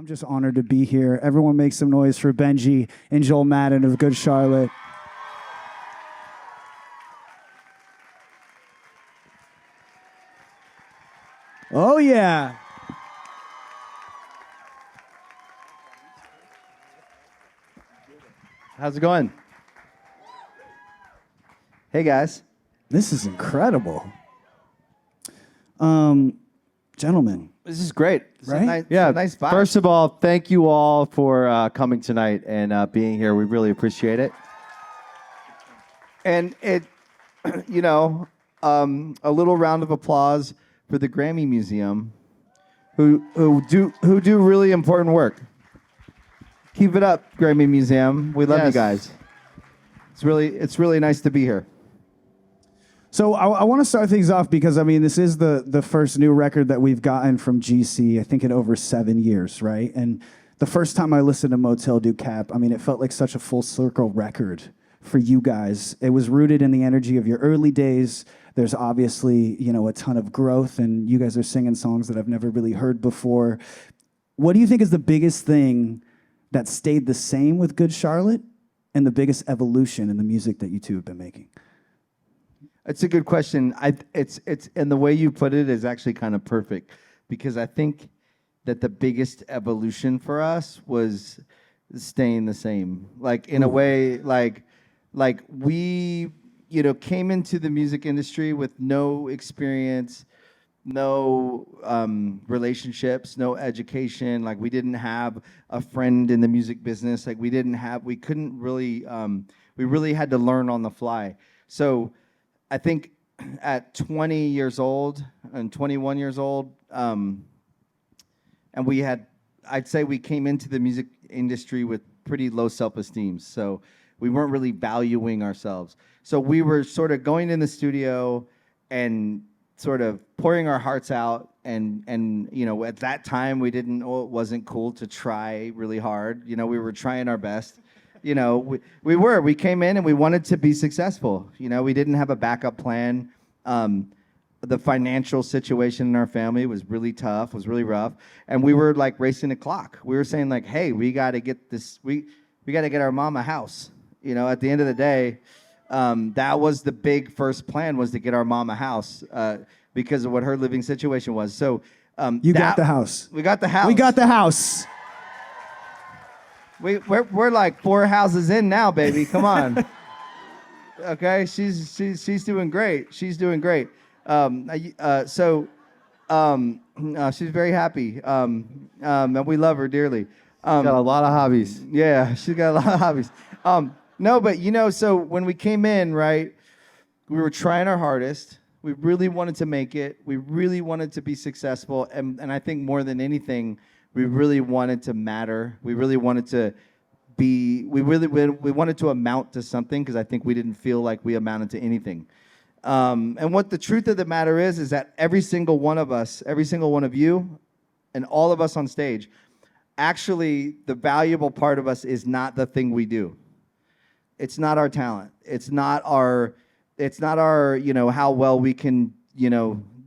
I'm just honored to be here. Everyone make some noise for Benji and Joel Madden of Good Charlotte. Oh, yeah. How's it going? Hey, guys. This is incredible. Gentlemen. This is great. Right? Nice vibe. First of all, thank you all for coming tonight and being here. We really appreciate it. And it, a little round of applause for the GRAMMY Museum, who do really important work. Keep it up, GRAMMY Museum. We love you guys. It's really nice to be here. So I want to start things off because, I mean, this is the first new record that we've gotten from GC, I think in over 7 years, right? And the first time I listened to Motel Du Cap, I mean, it felt like such a full circle record for you guys. It was rooted in the energy of your early days. There's obviously, a ton of growth, and you guys are singing songs that I've never really heard before. What do you think is the biggest thing that stayed the same with Good Charlotte and the biggest evolution in the music that you two have been making? It's a good question. It's and the way you put it is actually kind of perfect, because I think that the biggest evolution for us was staying the same. Like in a way, like we came into the music industry with no experience, no relationships, no education. Like we didn't have a friend in the music business. Like we couldn't really. We really had to learn on the fly. So I think at 20 years old and 21 years old, and I'd say we came into the music industry with pretty low self-esteem. So we weren't really valuing ourselves. So we were sort of going in the studio and sort of pouring our hearts out. And at that time it wasn't cool to try really hard. We were trying our best. We came in and we wanted to be successful. We didn't have a backup plan. The financial situation in our family was really tough, was really rough. And we were like racing the clock. We were saying like, hey, we got to get this, we got to get our mom a house. At the end of the day, that was the big first plan, was to get our mom a house because of what her living situation was. So you got the house. We got the house. We got the house. We're like 4 houses in now, baby. Come on. Okay, she's doing great. She's doing great. She's very happy. And we love her dearly. Got a lot of hobbies. Yeah, she's got a lot of hobbies. No, but so when we came in, right, we were trying our hardest. We really wanted to make it. We really wanted to be successful, and I think more than anything, we really wanted to matter. We really wanted to be. We wanted to amount to something, because I think we didn't feel like we amounted to anything. And what the truth of the matter is that every single one of us, every single one of you, and all of us on stage, actually, the valuable part of us is not the thing we do. It's not our talent. It's not our how well we can,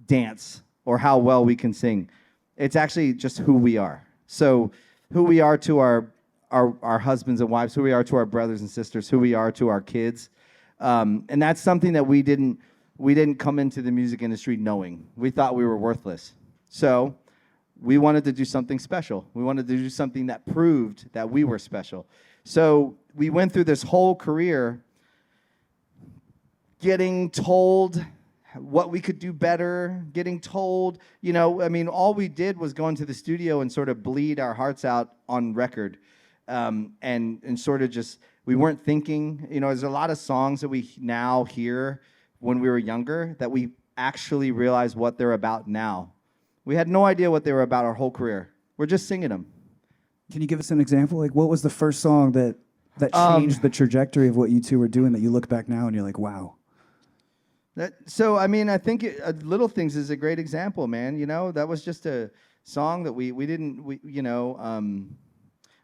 dance or how well we can sing. It's actually just who we are. So who we are to our husbands and wives, who we are to our brothers and sisters, who we are to our kids. And that's something that we didn't come into the music industry knowing. We thought we were worthless. So we wanted to do something special. We wanted to do something that proved that we were special. So we went through this whole career getting told what we could do better, getting told, all we did was go into the studio and sort of bleed our hearts out on record. And sort of just, we weren't thinking, there's a lot of songs that we now hear when we were younger that we actually realize what they're about now. We had no idea what they were about our whole career. We're just singing them. Can you give us an example? Like, what was the first song that changed the trajectory of what you two were doing that you look back now and you're like, wow? I think Little Things is a great example, man. That was just a song that we didn't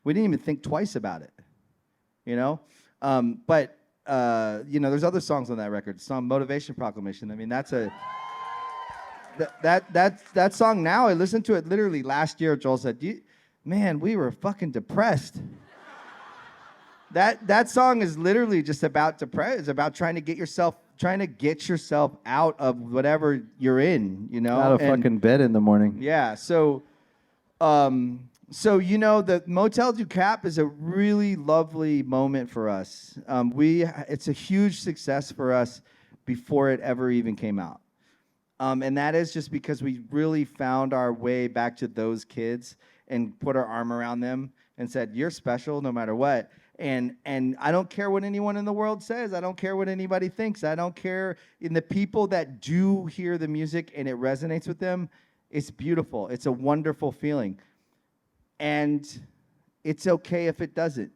even think twice about it. But there's other songs on that record. The song Motivation Proclamation. I mean, that's a that song now. I listened to it literally last year. Joel said, man, we were fucking depressed. That song is literally just about depression. It's about trying to get yourself out of whatever you're in, you know? Out of fucking bed in the morning. Yeah, so the Motel Du Cap is a really lovely moment for us. It's a huge success for us before it ever even came out. And that is just because we really found our way back to those kids and put our arm around them and said, you're special no matter what. And I don't care what anyone in the world says. I don't care what anybody thinks. I don't care. In the people that do hear the music and it resonates with them, it's beautiful. It's a wonderful feeling. And it's okay if it doesn't.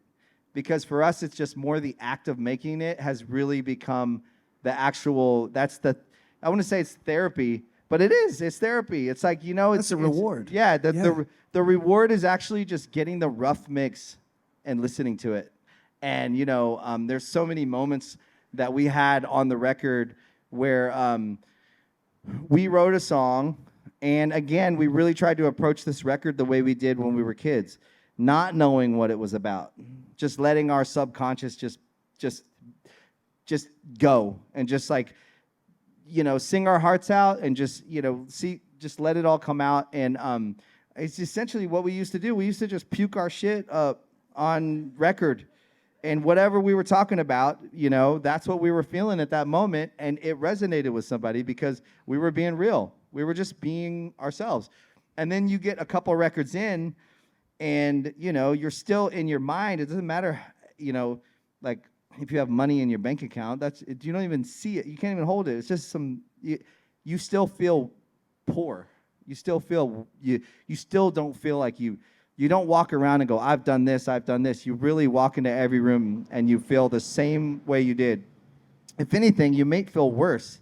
Because for us, it's just more the act of making it has really become the actual, I want to say it's therapy, but it is. It's therapy. It's like, it's a reward. The reward is actually just getting the rough mix and listening to it. And, there's so many moments that we had on the record where we wrote a song. And again, we really tried to approach this record the way we did when we were kids, not knowing what it was about, just letting our subconscious just go and just like, sing our hearts out and just let it all come out. And it's essentially what we used to do. We used to just puke our shit up on record. And whatever we were talking about, that's what we were feeling at that moment. And it resonated with somebody because we were being real. We were just being ourselves. And then you get a couple records in and, you're still in your mind. It doesn't matter, like if you have money in your bank account, you don't even see it. You can't even hold it. It's just you still feel poor. You still feel, you still don't feel like you don't walk around and go, I've done this, I've done this. You really walk into every room and you feel the same way you did. If anything, you may feel worse.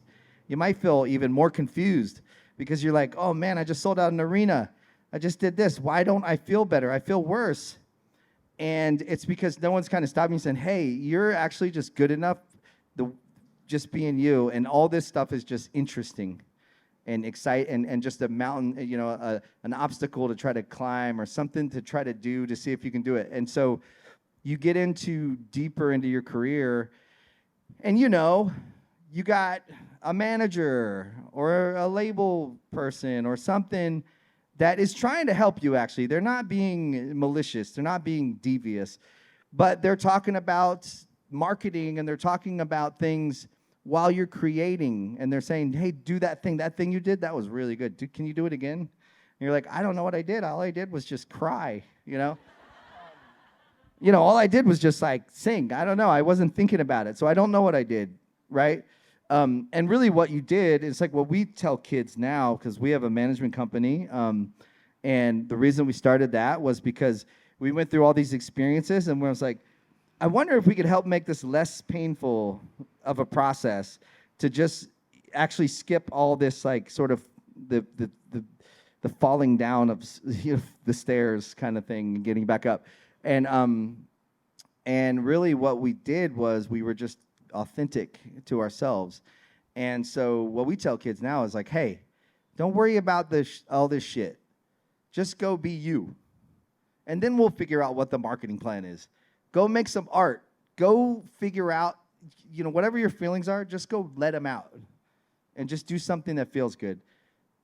You might feel even more confused because you're like, oh man, I just sold out an arena. I just did this. Why don't I feel better? I feel worse. And it's because no one's kind of stopping you saying, hey, you're actually just good enough, just being you. And all this stuff is just interesting and exciting and just a mountain, an obstacle to try to climb or something to try to do to see if you can do it. And so you get deeper into your career and you got a manager or a label person or something that is trying to help you, actually. They're not being malicious. They're not being devious. But they're talking about marketing and they're talking about things while you're creating. And they're saying, hey, do that thing. That thing you did, that was really good. Can you do it again? And you're like, I don't know what I did. All I did was just cry, all I did was just like sing. I don't know. I wasn't thinking about it. So I don't know what I did, right? And really what you did is like what we tell kids now, because we have a management company. And the reason we started that was because we went through all these experiences and we was like, I wonder if we could help make this less painful of a process to just actually skip all this like sort of the falling down of the stairs kind of thing and getting back up. And really what we did was we were just authentic to ourselves. And so what we tell kids now is like, hey, don't worry about all this shit. Just go be you. And then we'll figure out what the marketing plan is. Go make some art. Go figure out, whatever your feelings are, just go let them out. And just do something that feels good.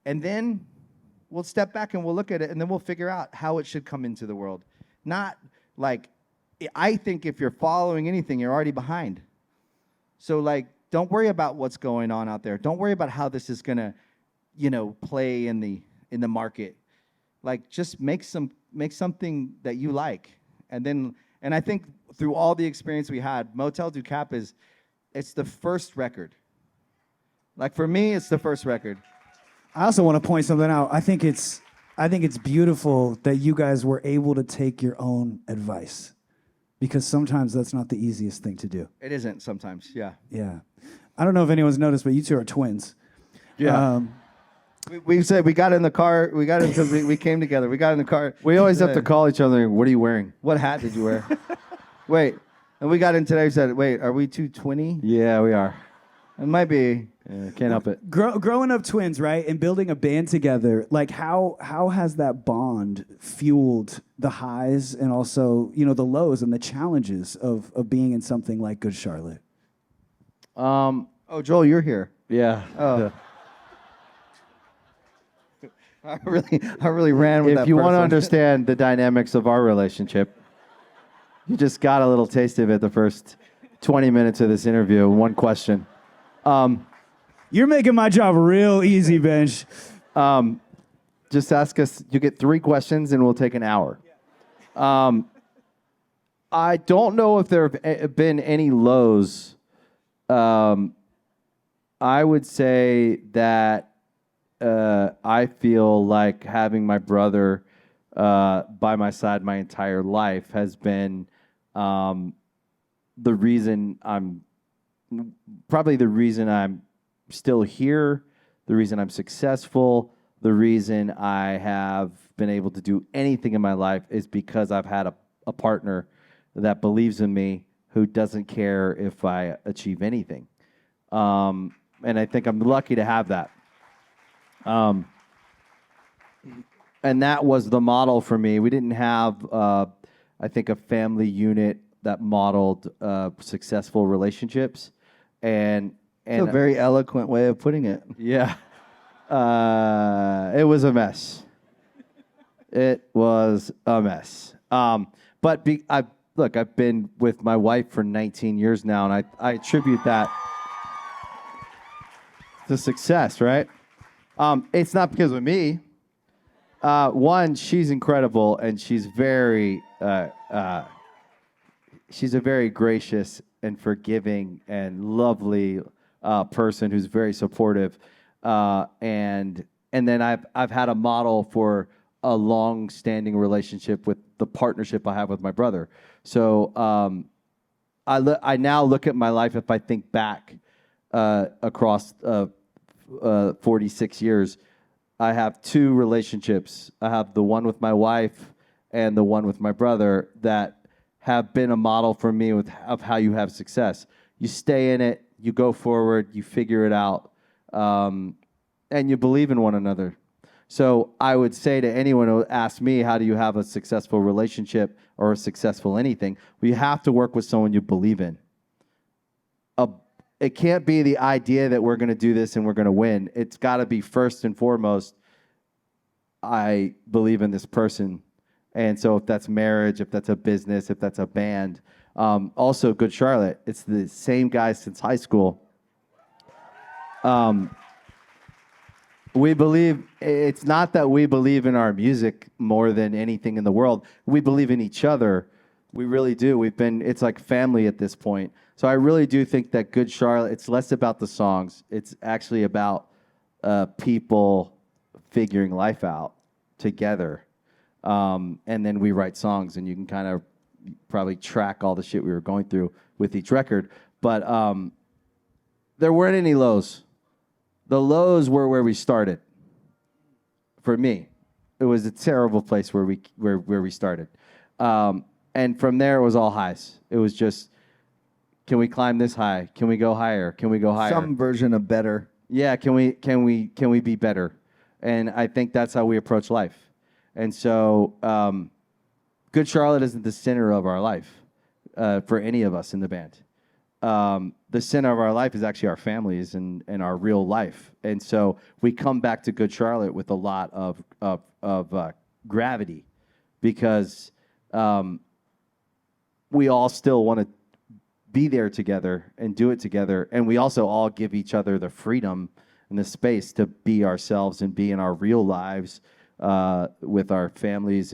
And then we'll step back and we'll look at it and then we'll figure out how it should come into the world. Not like, I think if you're following anything, you're already behind. So like, don't worry about what's going on out there. Don't worry about how this is gonna, play in the market. Like, just make something that you like, and I think through all the experience we had, Motel Du Cap it's the first record. Like for me, it's the first record. I also want to point something out. I think it's beautiful that you guys were able to take your own advice. Because sometimes that's not the easiest thing to do. It isn't sometimes, yeah. Yeah. I don't know if anyone's noticed, but you two are twins. Yeah. We said we got in the car. We got in because we came together. We got in the car. We always have to call each other. What are you wearing? What hat did you wear? Wait. And we got in today. We said, wait, are we two twinny? Yeah, we are. It might be. Yeah, can't help it. Growing up twins, right, and building a band together, like how has that bond fueled the highs and also the lows and the challenges of being in something like Good Charlotte? Oh, Joel, you're here. Yeah. Oh. I really ran with that. If you want to person. understand the dynamics of our relationship, you just got a little taste of it the first 20 minutes of this interview. One question. You're making my job real easy, Benj. Just ask us. You get 3 questions, and we'll take an hour. I don't know if there have been any lows. I would say that I feel like having my brother by my side my entire life has been the reason I'm still here, the reason I'm successful, the reason I have been able to do anything in my life is because I've had a partner that believes in me, who doesn't care if I achieve anything. And I think I'm lucky to have that. And that was the model for me. We didn't have, I think, a family unit that modeled successful relationships. And That's a very eloquent way of putting it. yeah, it was a mess. It was a mess. But I've been with my wife for 19 years now, and I attribute that to success, right? It's not because of me. One, she's incredible, and she's a very gracious and forgiving and lovely person who's very supportive. And then I've had a model for a long-standing relationship with the partnership I have with my brother. So I now look at my life, if I think back across 46 years, I have 2 relationships. I have the one with my wife and the one with my brother that have been a model for me of how you have success. You stay in it, you go forward, you figure it out, and you believe in one another. So I would say to anyone who asks me, how do you have a successful relationship or a successful anything? Well, you have to work with someone you believe in. It can't be the idea that we're going to do this and we're going to win. It's got to be first and foremost, I believe in this person. And so if that's marriage, if that's a business, if that's a band, also Good Charlotte, it's the same guy since high school. We believe, it's not that we believe in our music more than anything in the world. We believe in each other. We really do. It's like family at this point. So I really do think that Good Charlotte, it's less about the songs. It's actually about people figuring life out together. And then we write songs, and you can kind of probably track all the shit we were going through with each record. But there weren't any lows. The lows were where we started. For me, it was a terrible place where we started. And from there, it was all highs. It was just, can we climb this high? Can we go higher? Can we go higher? Some version of better. Yeah, can we be better? And I think that's how we approach life. And so, Good Charlotte isn't the center of our life for any of us in the band. The center of our life is actually our families and our real life. And so we come back to Good Charlotte with a lot of gravity, because we all still want to be there together and do it together. And we also all give each other the freedom and the space to be ourselves and be in our real lives with our families.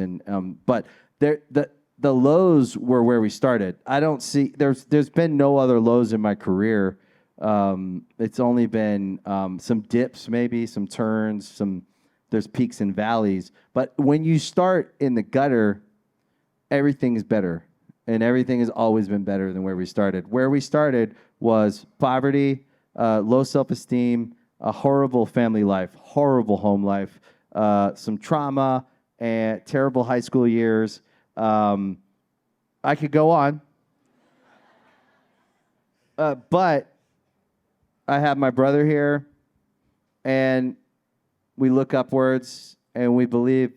But the lows were where we started. I don't see, there's been no other lows in my career. It's only been some dips, maybe some turns, there's peaks and valleys. But when you start in the gutter, everything is better. And everything has always been better than where we started. Where we started was poverty, low self-esteem, a horrible family life, horrible home life, some trauma, and terrible high school years. I could go on. But I have my brother here, and we look upwards, and we believe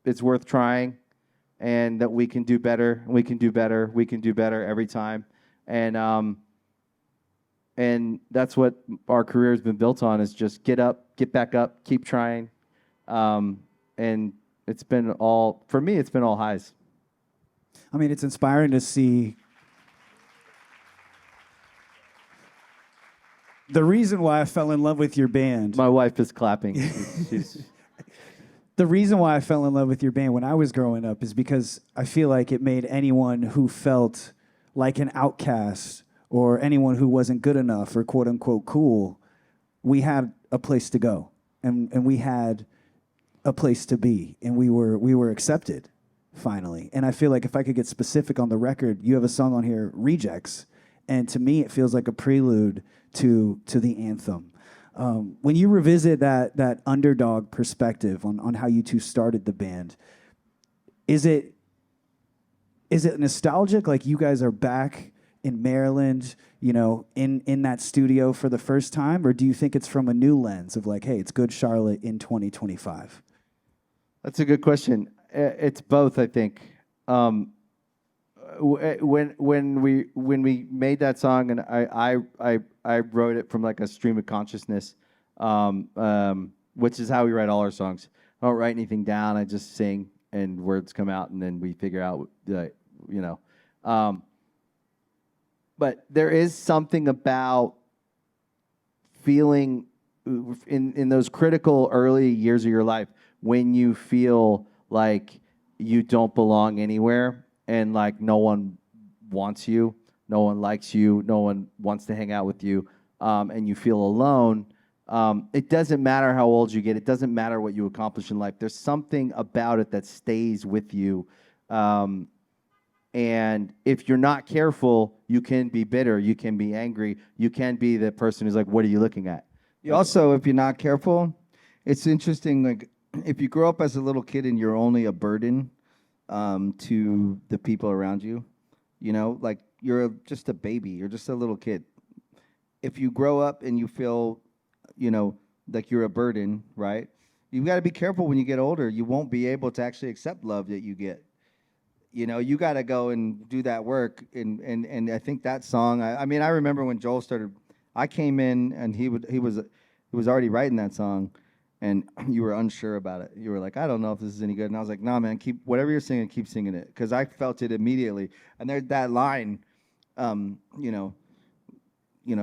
it's worth trying, and that we can do better, we can do better, we can do better every time. And that's what our career has been built on, is just get up, get back up, keep trying. And it's been all, for me, it's been all highs. I mean, it's inspiring to see. The reason why I fell in love with your band. My wife is clapping. She's The reason why I fell in love with your band when I was growing up is because I feel like it made anyone who felt like an outcast or anyone who wasn't good enough or quote unquote cool, we had a place to go and we had a place to be, and we were accepted finally. And I feel like if I could get specific on the record, you have a song on here, Rejects, and to me it feels like a prelude to the anthem. When you revisit that Underdog perspective on how you two started the band, is it nostalgic, like you guys are back in Maryland, you know, in that studio for the first time, or do you think it's from a new lens of like, hey, it's Good Charlotte in 2025? That's a good question. It's both, I think. When we made that song, and I wrote it from like a stream of consciousness, which is how we write all our songs. I don't write anything down. I just sing, and words come out, and then we figure out, you know. But there is something about feeling in those critical early years of your life when you feel like you don't belong anywhere, and like no one wants you, no one likes you, no one wants to hang out with you, and you feel alone. It doesn't matter how old you get. It doesn't matter what you accomplish in life. There's something about it that stays with you. And if you're not careful, you can be bitter, you can be angry, you can be the person who's like, what are you looking at? You also, if you're not careful, it's interesting, like, if you grow up as a little kid and you're only a burden to the people around you, you know, like you're just a baby, you're just a little kid. If you grow up and you feel, you know, like you're a burden, right? You've got to be careful when you get older. You won't be able to actually accept love that you get. You know, you got to go and do that work. And I think that song, I mean, I remember when Joel started, I came in and he was already writing that song, and you were unsure about it. You were like, I don't know if this is any good. And I was like, nah, man, keep whatever you're singing, keep singing it. Because I felt it immediately. And there's that line, you know,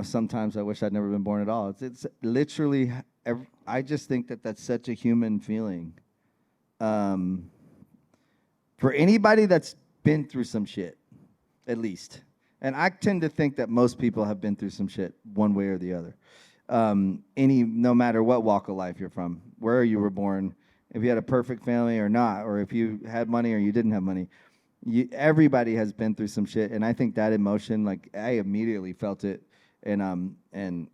sometimes I wish I'd never been born at all. It's literally, I just think that that's such a human feeling. For anybody that's been through some shit, at least. And I tend to think that most people have been through some shit one way or the other. No matter what walk of life you're from, where you were born, if you had a perfect family or not, or if you had money or you didn't have money, everybody has been through some shit. And I think that emotion, like, I immediately felt it. And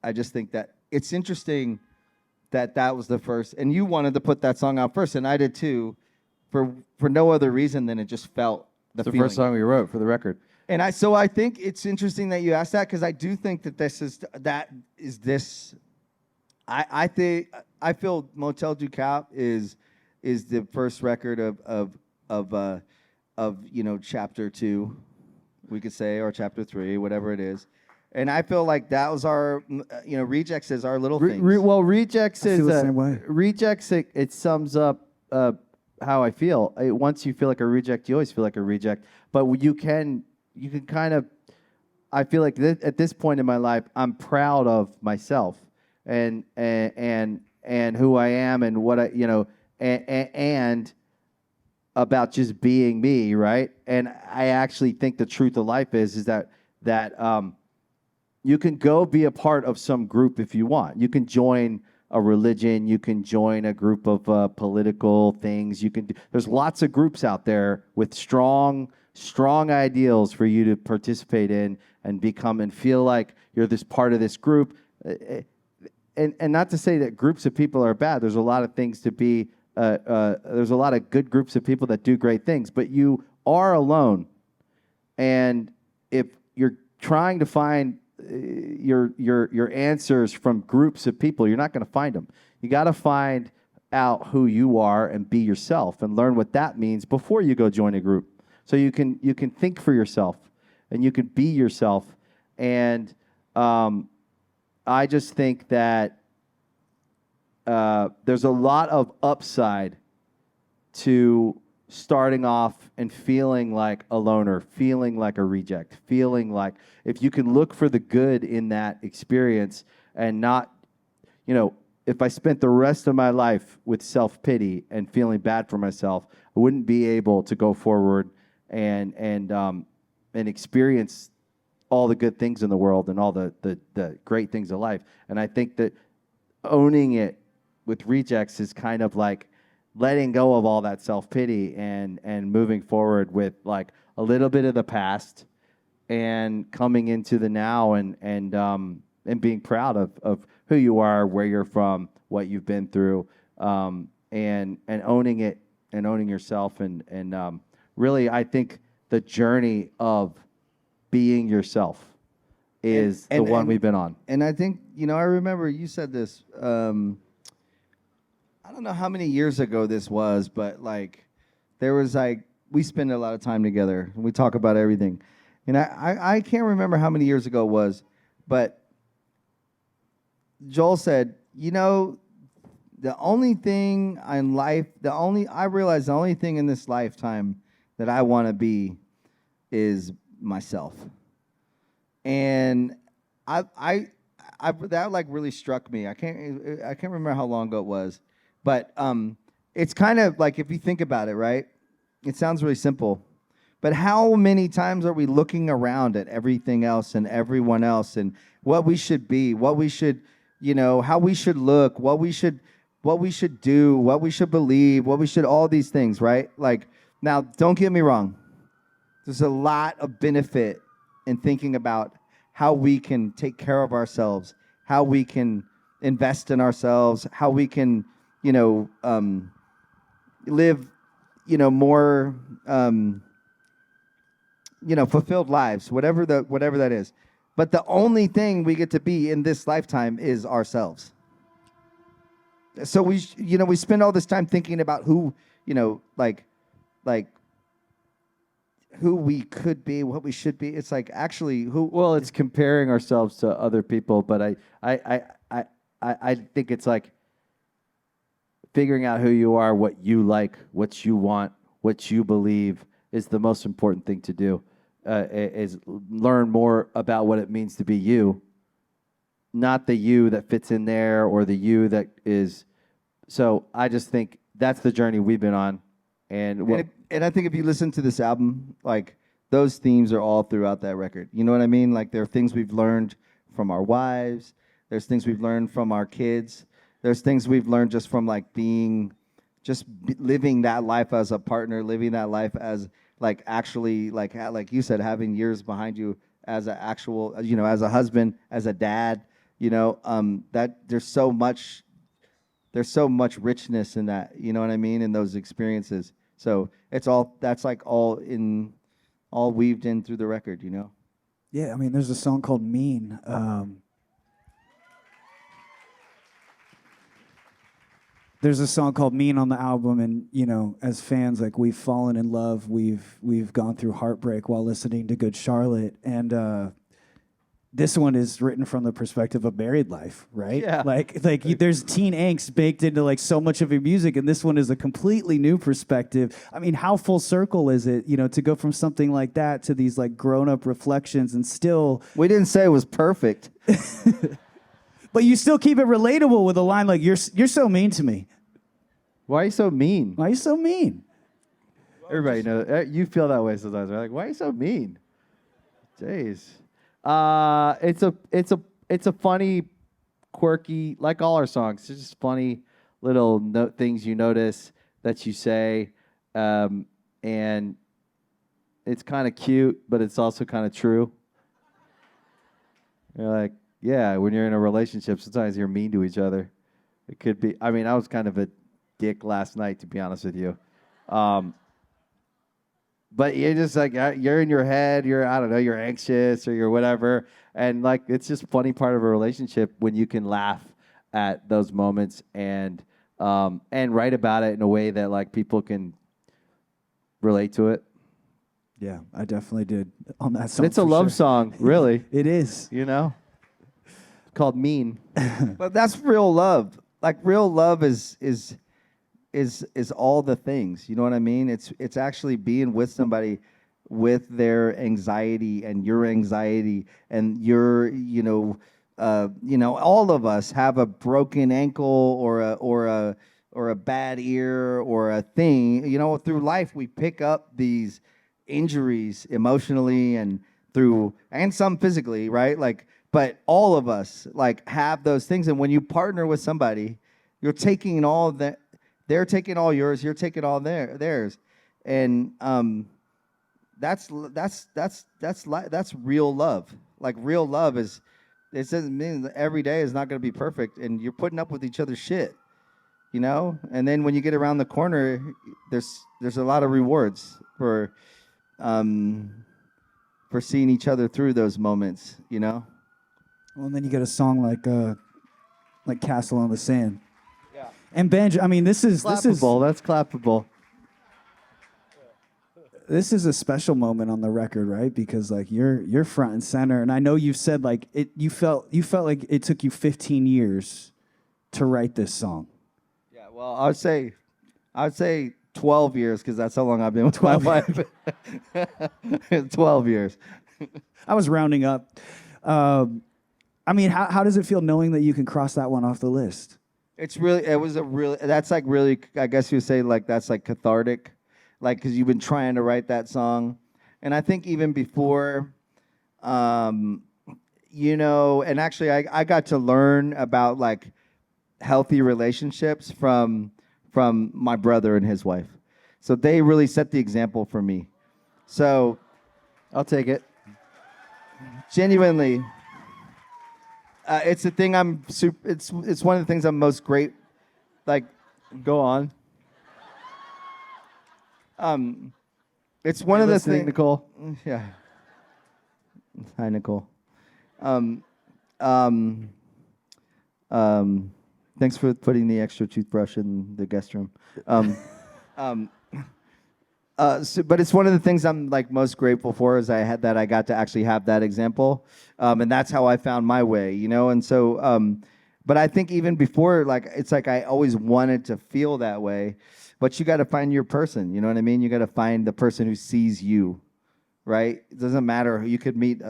I just think that it's interesting that was the first, and you wanted to put that song out first, and I did too, for no other reason than it just felt the feeling. First song we wrote, for the record. And so I think it's interesting that you asked that, because I do think that I feel Motel Du Cap is the first record of you know, chapter 2, we could say, or chapter 3, whatever it is. And I feel like that was our, you know, Rejects is our little thing. Well, Rejects I is feel the same way. Rejects. It sums up how I feel. Once you feel like a reject, you always feel like a reject. But you can kind of. I feel like at this point in my life, I'm proud of myself and who I am and what I, you know, and about just being me, right? And I actually think the truth of life is that you can go be a part of some group if you want. You can join a religion. You can join a group of political things. There's lots of groups out there with strong ideals for you to participate in and become and feel like you're this part of this group. And not to say that groups of people are bad. There's a lot of things to be. There's a lot of good groups of people that do great things. But you are alone, and if you're trying to find your answers from groups of people. You're not going to find them. You got to find out who you are and be yourself and learn what that means before you go join a group. So you can think for yourself and you can be yourself. And I just think that there's a lot of upside to starting off and feeling like a loner, feeling like a reject, feeling like if you can look for the good in that experience and not, if I spent the rest of my life with self-pity and feeling bad for myself, I wouldn't be able to go forward and experience all the good things in the world and all the great things of life. And I think that owning it with rejects is kind of like letting go of all that self-pity and moving forward with like a little bit of the past and coming into the now and being proud of who you are, where you're from, what you've been through, and owning it and owning yourself. And really, I think the journey of being yourself is the one we've been on. And I think, I remember you said this, I don't know how many years ago this was, but like there was like, we spend a lot of time together and we talk about everything. And I can't remember how many years ago it was, but Joel said, the only thing in life, I realized the only thing in this lifetime that I want to be is myself. And that like really struck me. I can't remember how long ago it was, but it's kind of like if you think about it, right? It sounds really simple, but how many times are we looking around at everything else and everyone else and what we should be, what we should, how we should look, what we should do, what we should believe, what we should, all these things, right? Like, now, don't get me wrong. There's a lot of benefit in thinking about how we can take care of ourselves, how we can invest in ourselves, how we can, live, more, fulfilled lives, whatever that is. But the only thing we get to be in this lifetime is ourselves. So we spend all this time thinking about who, like who we could be, what we should be. It's like actually who. Well, it's comparing ourselves to other people, but I think it's like figuring out who you are, what you like, what you want, what you believe is the most important thing to do. Is learn more about what it means to be you, not the you that fits in there or the you that is. So I just think that's the journey we've been on. And I think if you listen to this album, like those themes are all throughout that record. You know what I mean? Like there are things we've learned from our wives. There's things we've learned from our kids. There's things we've learned just from like living that life as a partner, living that life as like actually like you said, having years behind you as an actual, as a husband, as a dad, that there's so much richness in that, you know what I mean, in those experiences. So that's all weaved in through the record, Yeah, I mean, there's a song called Mean. There's a song called Mean on the album, and as fans, like we've fallen in love, we've gone through heartbreak while listening to Good Charlotte, and this one is written from the perspective of married life, right? Yeah. Like there's teen angst baked into like so much of your music, and this one is a completely new perspective. I mean, how full circle is it, to go from something like that to these like grown-up reflections and still... We didn't say it was perfect. But you still keep it relatable with a line like, you're so mean to me. Why are you so mean? Why are you so mean? Everybody knows. You feel that way sometimes. Right? Like, why are you so mean? Jeez. It's a funny, quirky, like all our songs. It's just funny little things you notice that you say, and it's kind of cute, but it's also kind of true. You're like, yeah, when you're in a relationship, sometimes you're mean to each other. It could be. I mean, I was kind of a dick last night, to be honest with you. but you're just like you're in your head. You're I don't know. You're anxious or you're whatever, and like it's just funny part of a relationship when you can laugh at those moments and write about it in a way that like people can relate to it. Yeah, I definitely did on that song. And it's a for love sure. song, really. It is. You know, it's called "Mean." But that's real love. Like real love is all the things. You know what I mean? It's actually being with somebody with their anxiety and your anxiety and your all of us have a broken ankle or a bad ear or a thing. You know, through life we pick up these injuries emotionally and some physically, right? Like, but all of us like have those things. And when you partner with somebody, you're taking all that. They're taking all yours. You're taking all theirs. And that's real love. Like real love is. It doesn't mean that every day is not going to be perfect, and you're putting up with each other's shit, you know. And then when you get around the corner, there's a lot of rewards for seeing each other through those moments, you know. Well, and then you get a song like "Castle on the Sand." Yeah. And Benji, I mean, this is Clappable. That's clappable. this is a special moment on the record, right? Because like you're front and center, and I know you've said like it. You felt like it took you 15 years to write this song. Yeah. Well, I would say 12 years because that's how long I've been with my wife. 12 years. I was rounding up. I mean, how does it feel knowing that you can cross that one off the list? That's like really, I guess you would say like that's like cathartic, like because you've been trying to write that song. And I think even before, and actually I got to learn about like healthy relationships from my brother and his wife. So they really set the example for me. So I'll take it. genuinely, it's the thing it's one of the things I'm most great. Like, Go on. it's one of the Listening, things. Nicole. Yeah. Hi, Nicole. Thanks for putting the extra toothbrush in the guest room. But it's one of the things I'm like most grateful for is I got to actually have that example, and that's how I found my way, you know. And so, but I think even before, like it's like I always wanted to feel that way, but you got to find your person. You know what I mean? You got to find the person who sees you, right? It doesn't matter. You could meet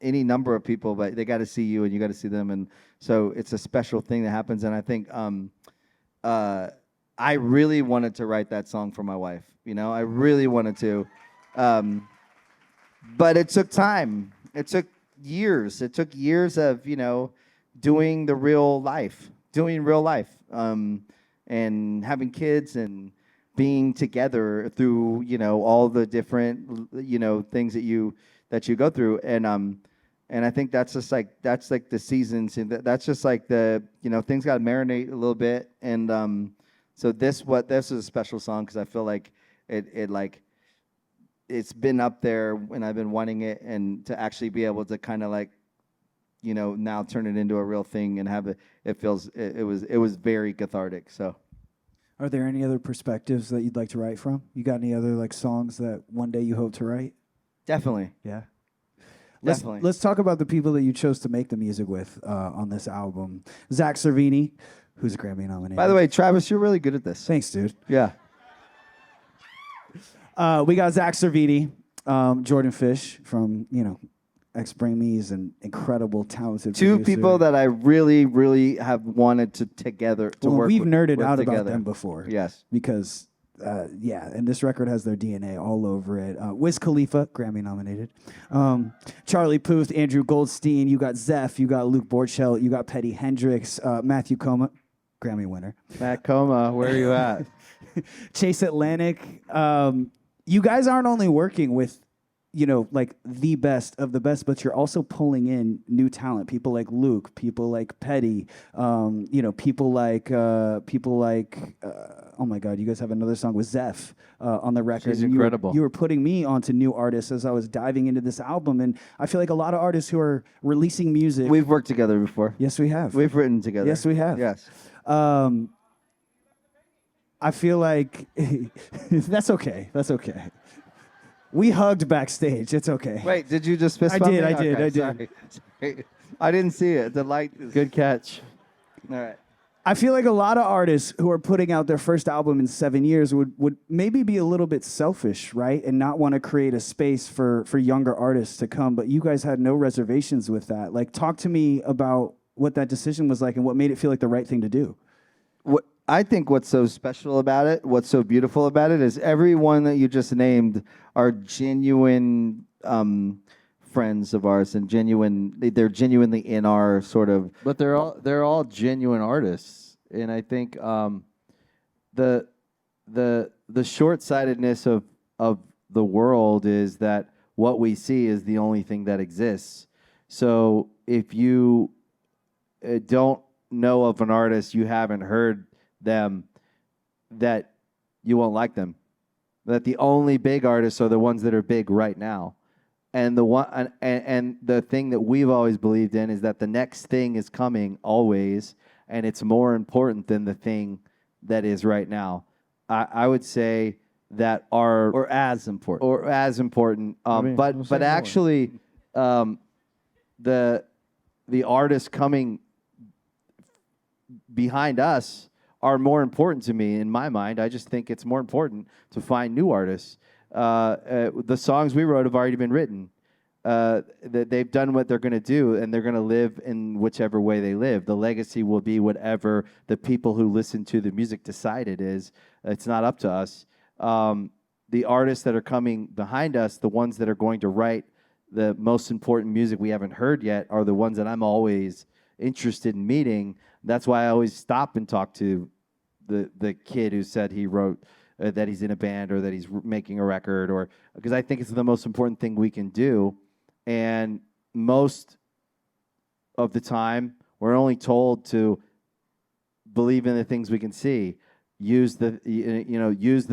any number of people, but they got to see you, and you got to see them, and so it's a special thing that happens. And I think I really wanted to write that song for my wife. You know, I really wanted to, but it took time. It took years. It took years of doing real life, and having kids and being together through all the different things that you go through. And I think that's like the seasons, and that's just like the things got to marinate a little bit. And so this is a special song because I feel like it's been up there and I've been wanting it, and to actually be able to kind of like now turn it into a real thing and have it was very cathartic. So Are there any other perspectives that you'd like to write from? You got any other like songs that one day you hope to write? definitely. Yeah. Definitely. Let's talk about the people that you chose to make the music with on this album. Zach Cervini, who's a Grammy nominated. By the way, Travis, you're really good at this. Thanks, dude. Yeah. We got Zach Cervini, Jordan Fish from, Bring Me's an incredible, talented Two producer. people that I really, really have wanted to work we've with. nerded with out together. about them before. Yes. Because, and this record has their DNA all over it. Wiz Khalifa, Grammy nominated. Charlie Puth, Andrew Goldstein. You got Zeph. You got Luke Borchelt. You got Petty Hendrix. Matthew Coma, Grammy winner. Matt Coma, where are you at? Chase Atlantic. You guys aren't only working with you know, like the best of the best, but you're also pulling in new talent. People like Luke, people like Petty, you know, oh my God, you guys have another song with Zeph on the record. She's And incredible. You were putting me onto new artists as I was diving into this album, and I feel like a lot of artists who are releasing music. We've worked together before. Yes, we have. We've written together. Yes, we have. Yes. I feel like that's okay. That's okay. We hugged backstage. It's okay. Wait, did you just fist I bump did, me? I did, Okay, I did. Sorry. I didn't see it. The light is... Good catch. All right. I feel like a lot of artists who are putting out their first album in 7 years would maybe be a little bit selfish, right? And not want to create a space for younger artists to come. But you guys had no reservations with that. Like, talk to me about what that decision was like and what made it feel like the right thing to do. What I think what's so special about it, what's so beautiful about it, is everyone that you just named are genuine friends of ours and they're genuinely in our sort of... But they're all genuine artists, and I think the short-sightedness of the world is that what we see is the only thing that exists. So if you don't know of an artist, you haven't heard them, that you won't like them. That the only big artists are the ones that are big right now. And the thing that we've always believed in is that the next thing is coming always, and it's more important than the thing that is right now. I would say that or as important. But actually, the artists coming behind us are more important to me in my mind. I just think it's more important to find new artists. The songs we wrote have already been written. They've done what they're going to do, and they're going to live in whichever way they live. The legacy will be whatever the people who listen to the music decide it is. It's not up to us. The artists that are coming behind us, the ones that are going to write the most important music we haven't heard yet, are the ones that I'm always interested in meeting. That's why I always stop and talk to the kid who said he wrote that he's in a band or that he's making a record, or because I think it's the most important thing we can do. And most of the time, we're only told to believe in the things we can see, use the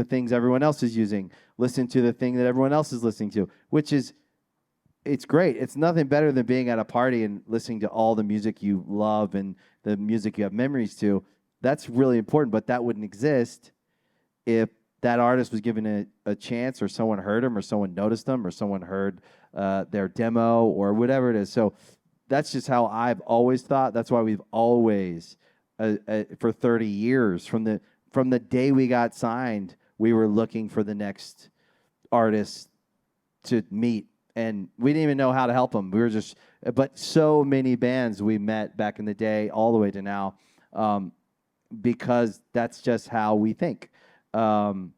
things everyone else is using, listen to the thing that everyone else is listening to, which is, it's great. It's nothing better than being at a party and listening to all the music you love and the music you have memories to. That's really important, but that wouldn't exist if that artist was given a chance, or someone heard him, or someone noticed them, or someone heard their demo, or whatever it is. So that's just how I've always thought. That's why we've always, for 30 years, from the day we got signed, we were looking for the next artist to meet. And we didn't even know how to help them. We were just, but so many bands we met back in the day, all the way to now, because that's just how we think. And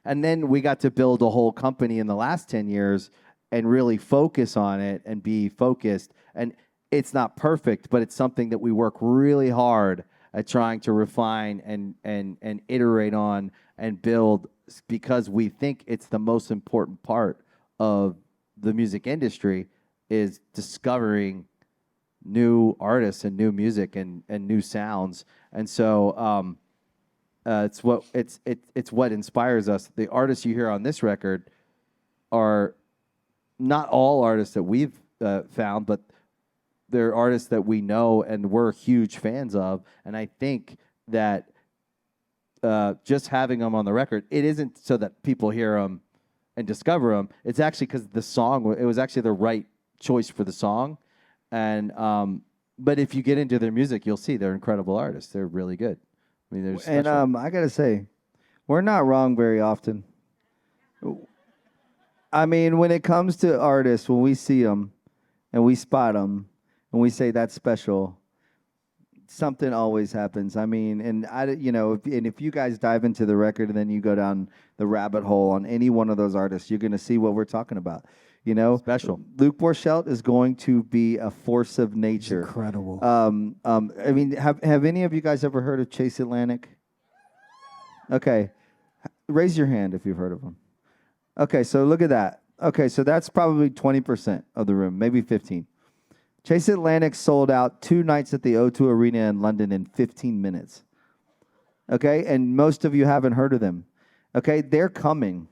then we got to build a whole company in the last 10 years and really focus on it and be focused. And it's not perfect, but it's something that we work really hard at trying to refine and iterate on and build, because we think it's the most important part of the music industry, is discovering new artists and new music and new sounds. And so it's what inspires us. The artists you hear on this record are not all artists that we've found, but they're artists that we know and we're huge fans of. And I think that just having them on the record, it isn't so that people hear them and discover them. It's actually because the song, it was actually the right choice for the song. And but if you get into their music, you'll see they're incredible artists. They're really good. I mean, and I gotta say, we're not wrong very often. I mean, when it comes to artists, when we see them and we spot them and we say that's special, something always happens. I mean, and if you guys dive into the record and then you go down the rabbit hole on any one of those artists, you're gonna see what we're talking about. You know, special. Luke Borchelt is going to be a force of nature. It's incredible. I mean, have any of you guys ever heard of Chase Atlantic? Okay, raise your hand if you've heard of him. Okay, so look at that. Okay, so that's probably 20% of the room, maybe 15. Chase Atlantic sold out 2 nights at the O2 Arena in London in 15 minutes. Okay, and most of you haven't heard of them. Okay, they're coming.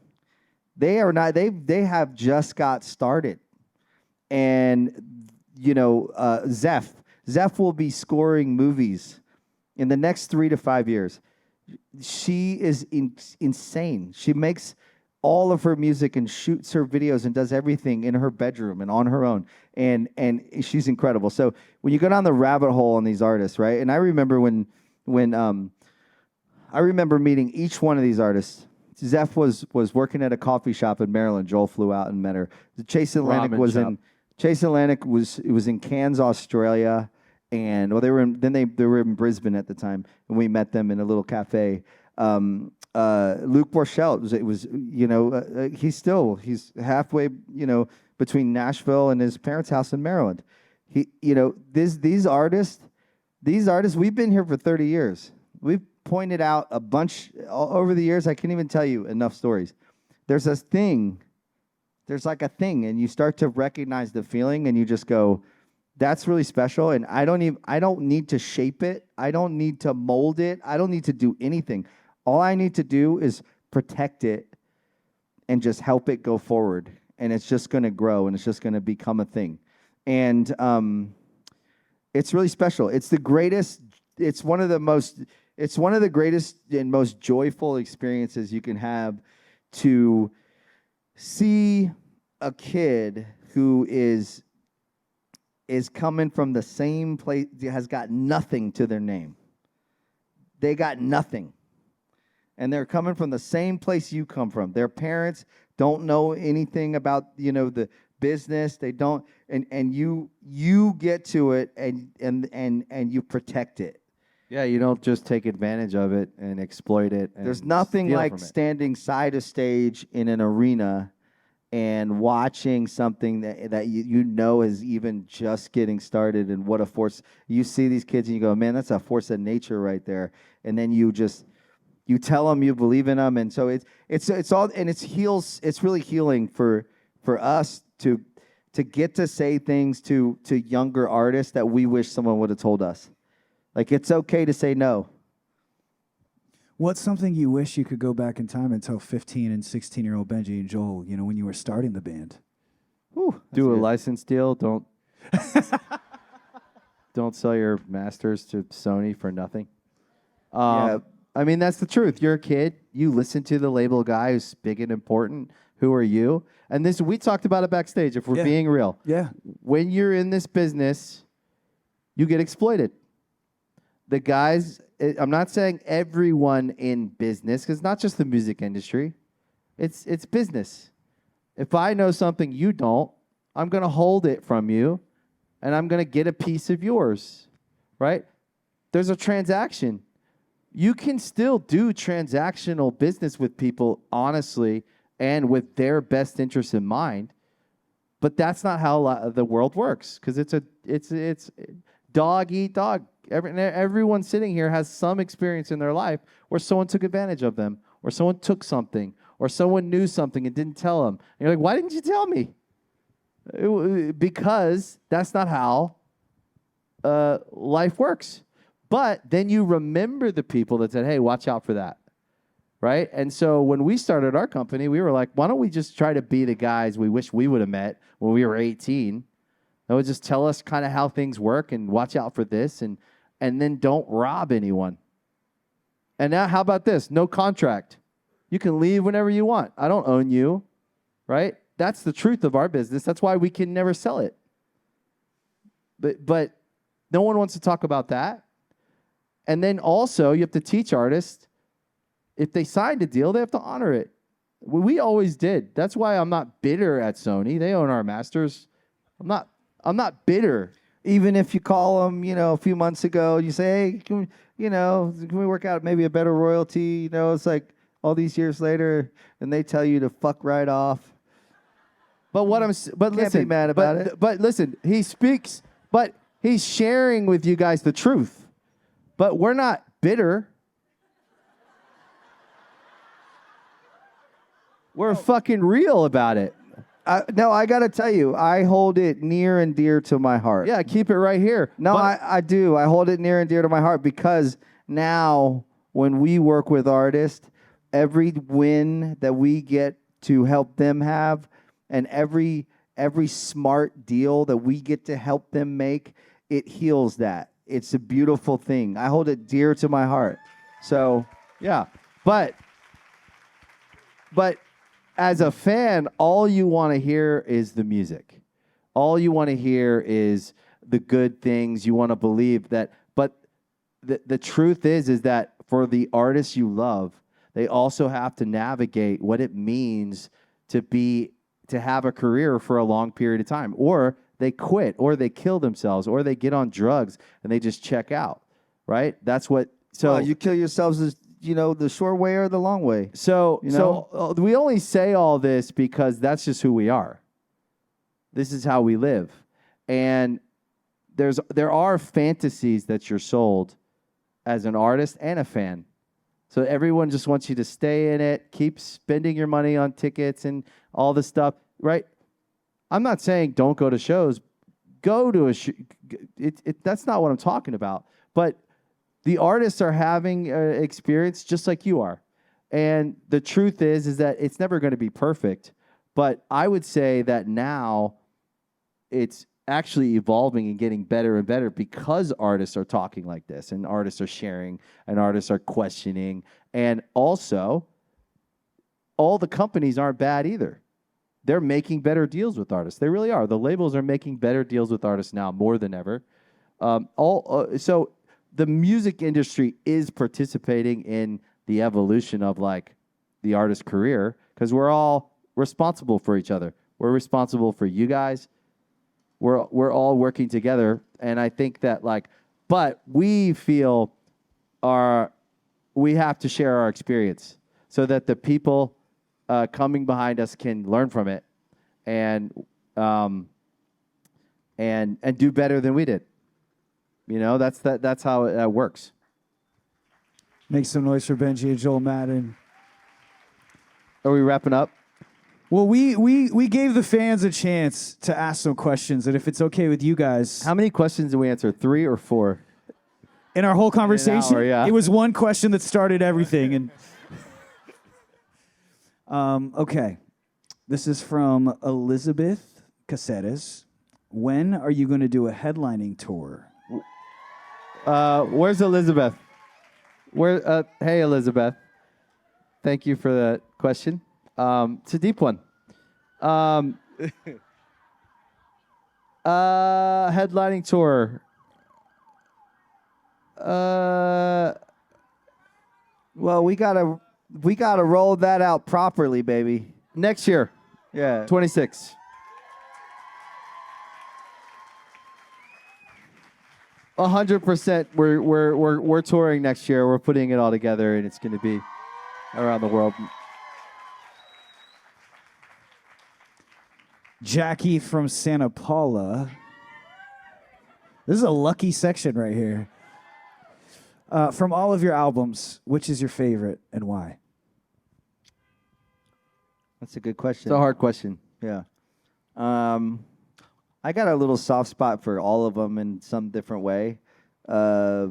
They are not. They have just got started, and Zeph will be scoring movies in the next 3 to 5 years. She is insane. She makes all of her music and shoots her videos and does everything in her bedroom and on her own. And she's incredible. So when you go down the rabbit hole on these artists, right? And I remember when I remember meeting each one of these artists. Zeph was working at a coffee shop in Maryland. Joel flew out and met her. Chase Atlantic was in Cairns, Australia. And they were in Brisbane at the time, and we met them in a little cafe. Luke Borchelt he's halfway between Nashville and his parents' house in Maryland. These artists we've been here for 30 years. We've pointed out a bunch over the years. I can't even tell you enough stories. There's like a thing, and you start to recognize the feeling, and you just go, that's really special. And I don't need to shape it. I don't need to mold it. I don't need to do anything. All I need to do is protect it and just help it go forward. And it's just going to grow, and it's just going to become a thing. And it's really special. It's the greatest. It's one of the greatest and most joyful experiences you can have, to see a kid who is coming from the same place, has got nothing to their name. They got nothing. And they're coming from the same place you come from. Their parents don't know anything about, the business. They don't, and you get to it and you protect it. Yeah, you don't just take advantage of it and exploit it. And there's nothing like standing side of stage in an arena and watching something that is even just getting started, and what a force. You see these kids and you go, man, that's a force of nature right there. And then you tell them you believe in them, and so it's all, and it's really healing for us to get to say things to younger artists that we wish someone would have told us. Like, it's okay to say no. What's something you wish you could go back in time and tell 15 and 16-year-old Benji and Joel, when you were starting the band? Do a license deal. Don't sell your masters to Sony for nothing. Yeah. I mean, that's the truth. You're a kid. You listen to the label guy who's big and important. Who are you? And we talked about it backstage, if we're being real. Yeah. When you're in this business, you get exploited. The guys, I'm not saying everyone in business, because it's not just the music industry. It's business. If I know something you don't, I'm going to hold it from you, and I'm going to get a piece of yours, right? There's a transaction. You can still do transactional business with people honestly and with their best interests in mind, but that's not how the world works, because it's dog eat dog. Everyone sitting here has some experience in their life where someone took advantage of them, or someone took something, or someone knew something and didn't tell them. And you're like, why didn't you tell me? Because that's not how life works. But then you remember the people that said, hey, watch out for that, right? And so when we started our company, we were like, why don't we just try to be the guys we wish we would have met when we were 18? That would just tell us kind of how things work and watch out for this, and then don't rob anyone. And now, how about this? No contract. You can leave whenever you want. I don't own you, right? That's the truth of our business. That's why we can never sell it. But no one wants to talk about that. And then also, you have to teach artists, if they signed a deal, they have to honor it. We always did. That's why I'm not bitter at Sony. They own our masters. I'm not bitter. Even if you call them, a few months ago, you say, hey, can we work out maybe a better royalty? It's like all these years later, and they tell you to fuck right off. But listen, Can't be mad about it. But listen, he speaks, but he's sharing with you guys the truth. But we're not bitter. We're fucking real about it. No, I gotta tell you, I hold it near and dear to my heart. Yeah, keep it right here. No, I do. I hold it near and dear to my heart because now when we work with artists, every win that we get to help them have, and every smart deal that we get to help them make, it heals that. It's a beautiful thing. I hold it dear to my heart. So Yeah, but as a fan, all you want to hear is the music. All you want to hear is the good things. You want to believe that. But the truth is that for the artists you love, they also have to navigate what it means to have a career for a long period of time, or they quit, or they kill themselves, or they get on drugs and they just check out. Right? That's what. So you kill yourselves as the short way or the long way. So we only say all this because that's just who we are. This is how we live. And there are fantasies that you're sold as an artist and a fan. So everyone just wants you to stay in it, keep spending your money on tickets and all this stuff, right? I'm not saying don't go to shows. Go to a show. That's not what I'm talking about. But the artists are having an experience just like you are. And the truth is that it's never going to be perfect. But I would say that now it's actually evolving and getting better and better because artists are talking like this, and artists are sharing, and artists are questioning. And also, all the companies aren't bad either. They're making better deals with artists. They really are. The labels are making better deals with artists now more than ever. So the music industry is participating in the evolution of like the artist's career because we're all responsible for each other. We're responsible for you guys. We're all working together, and I think that but we feel we have to share our experience so that the people coming behind us can learn from it and do better than we did. That's how it works. Make some noise for Benji and Joel Madden. Are we wrapping up? Well, we gave the fans a chance to ask some questions, and if it's okay with you guys, How many questions did we answer? 3 or 4? in our whole conversation, hour, yeah. it was one question that started everything. And okay, this is from Elizabeth Caceres. When are you going to do a headlining tour? Where's Elizabeth? Hey, Elizabeth. Thank you for that question. It's a deep one. Headlining tour. Well, we gotta roll that out properly, baby. Next year, Yeah. 26. 100%. We're touring next year. We're putting it all together, and it's going to be around the world. Jackie from Santa Paula. This is a lucky section right here. From all of your albums, which is your favorite and why? That's a good question. It's a hard question. Yeah. I got a little soft spot for all of them in some different way. I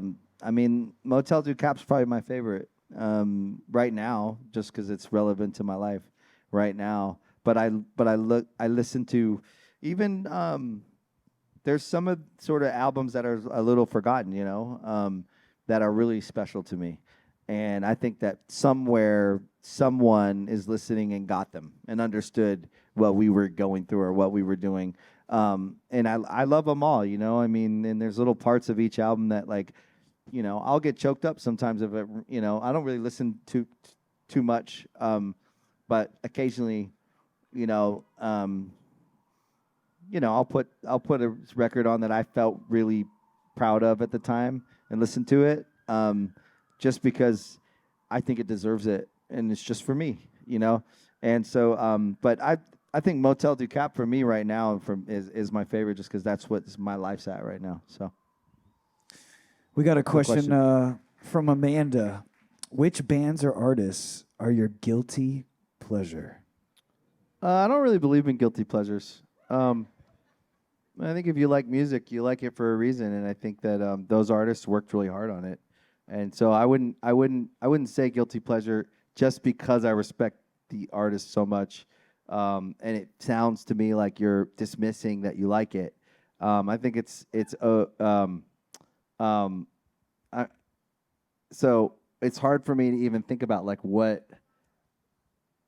mean, Motel Du Cap's probably my favorite right now, just because it's relevant to my life right now. But I listen to even there's some sort of albums that are a little forgotten, that are really special to me. And I think that somewhere someone is listening and got them and understood what we were going through or what we were doing. And I love them all, I mean, and there's little parts of each album that I'll get choked up sometimes if I don't really listen to too much. But occasionally, I'll put a record on that I felt really proud of at the time and listen to it, just because I think it deserves it, and it's just for me, And so, but I think Motel Du Cap for me right now is my favorite, just because that's what my life's at right now. So, We got a question from Amanda. Which bands or artists are your guilty pleasure? I don't really believe in guilty pleasures. I think if you like music, you like it for a reason, and I think that those artists worked really hard on it. And so I wouldn't say guilty pleasure just because I respect the artist so much. And it sounds to me like you're dismissing that you like it. I think I, so it's hard for me to even think about like what,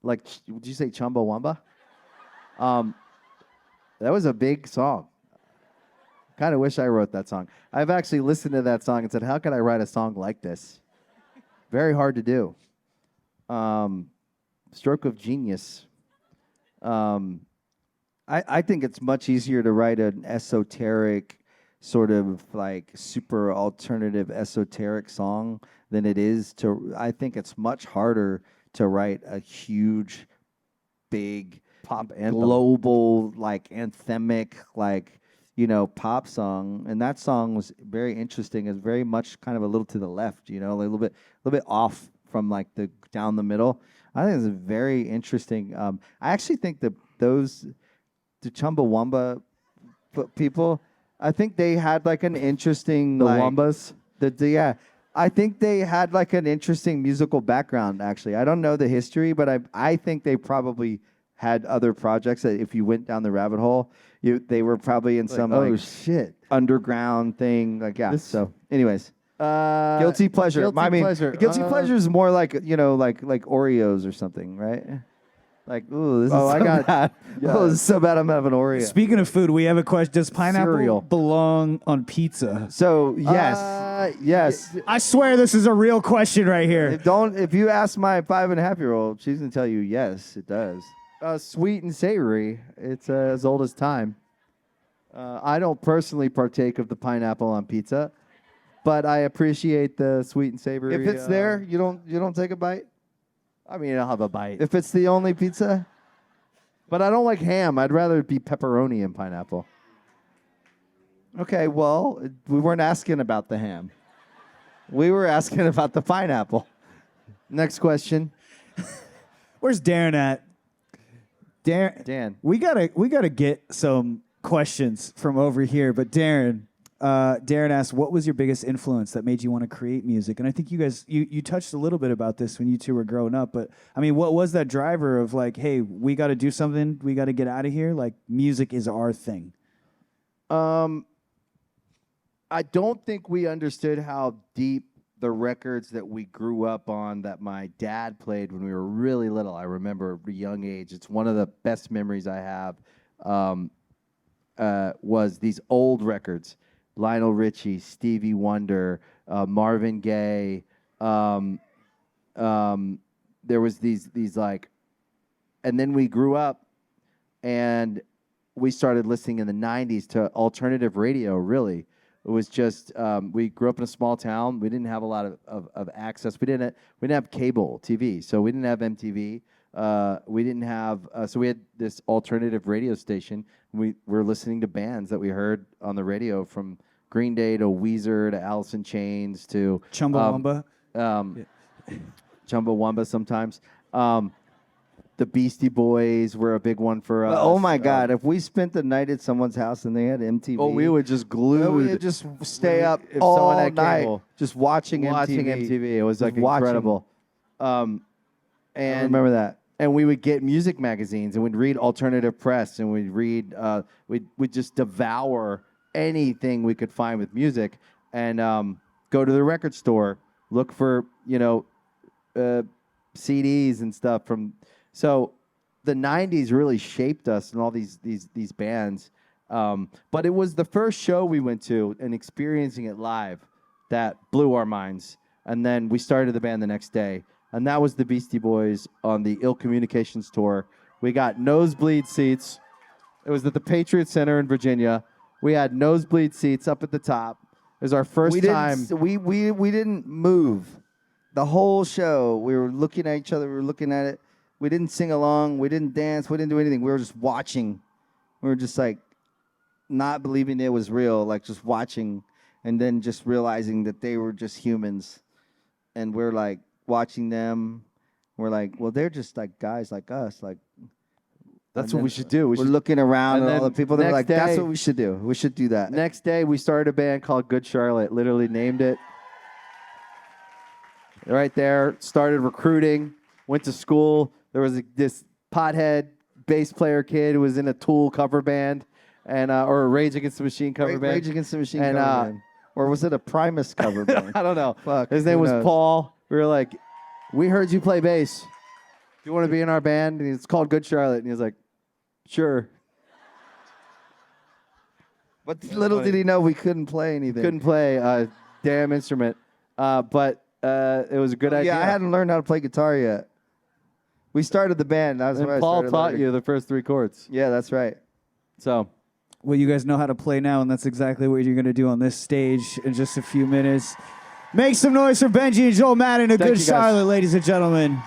like, would you say Chumbawamba? That was a big song. Kind of wish I wrote that song. I've actually listened to that song and said, how could I write a song like this? Very hard to do. Stroke of genius. I think it's much easier to write an esoteric, sort of like super alternative esoteric song than it is to, I think it's much harder to write a huge, big, Pop anthem. global, like anthemic, like, pop song. And that song was very interesting. It's very much kind of a little to the left, a little bit off from like the down the middle. I think it's very interesting. I actually think that the Chumbawamba people, I think they had like an interesting The like, Wombas? yeah. I think they had like an interesting musical background. Actually, I don't know the history, but I think they probably had other projects that if you went down the rabbit hole, they were probably in some oh like shit. underground thing. Like so, anyways. Guilty pleasure. Guilty pleasure. Guilty Uh, pleasure is more like like Oreos or something, right? Like, ooh, this is Oh, I so got- bad. yeah. Oh, this is so bad. I'm having Oreo. Speaking of food, we have a question. Does pineapple Cereal. belong on pizza? So yes, yes. I swear this is a real question right here. If you ask my 5.5-year-old, she's gonna tell you yes, it does. Sweet and savory. It's as old as time. I don't personally partake of the pineapple on pizza, but I appreciate the sweet and savory. If it's there, you don't take a bite? I mean, I'll have a bite. If it's the only pizza? But I don't like ham. I'd rather it be pepperoni and pineapple. Okay, well, we weren't asking about the ham. We were asking about the pineapple. Next question. Where's Darren at? Dan. We gotta get some questions from over here. But Darren asked, what was your biggest influence that made you want to create music? And I think you guys you touched a little bit about this when you two were growing up. But I mean, what was that driver of like, hey, we got to do something, we got to get out of here? Like, music is our thing. I don't think we understood how deep the records that we grew up on that my dad played when we were really little. I remember at a young age. It's one of the best memories I have. Was these old records: Lionel Richie, Stevie Wonder, Marvin Gaye. There was these like, and then we grew up, and we started listening in the '90s to alternative radio. Really, it was just we grew up in a small town. We didn't have a lot of access. We didn't have cable TV, so we didn't have MTV. We didn't have so we had this alternative radio station. We were listening to bands that we heard on the radio, from Green Day to Weezer to Alice in Chains to Chumbawamba. Chumbawamba sometimes. The Beastie Boys were a big one for us. Oh my God! If we spent the night at someone's house and they had MTV, Oh, we would just glue. we would just stay up if all someone had night cable. just watching MTV. It was Just like watching. incredible. I And remember that. And we would get music magazines and we'd read alternative press and we'd read. We'd just devour anything we could find with music and go to the record store, look for CDs and stuff from. So the '90s really shaped us and all these bands. But it was the first show we went to and experiencing it live that blew our minds. And then we started the band the next day. And that was the Beastie Boys on the Ill Communications tour. We got nosebleed seats. It was at the Patriot Center in Virginia. We had nosebleed seats up at the top. It was our first time. We didn't move the whole show. We were looking at each other. We were looking at it. We didn't sing along. We didn't dance. We didn't do anything. We were just watching. We were just like not believing it was real, like just watching, and then just realizing that they were just humans, and we're like watching them. We're like, well, they're just like guys like us. Like That's what we should do. We're looking around and and all then the people that are next like, that's day- what we should do. We should do that. Next day, we started a band called Good Charlotte. Literally named it. Right there. Started recruiting. Went to school. There was this pothead bass player kid who was in a Tool cover band, and or a Rage Against the Machine cover band. Rage Against the Machine And, cover band. Or was it a Primus cover band? I don't know. Fuck, His name who was knows? Paul. We were like, we heard you play bass. Do you want to be in our band? And it's called Good Charlotte. And he was like, sure. But little did he know we couldn't play anything. Couldn't play a damn instrument. But it was a good idea. Yeah, I hadn't learned how to play guitar yet. We started the band. That's And why Paul I started taught learning. you the first 3 chords. Yeah, that's right. So Well, you guys know how to play now, and that's exactly what you're going to do on this stage in just a few minutes. Make some noise for Benji and Joel Madden, a Thank Good you, guys. Charlotte, ladies and gentlemen.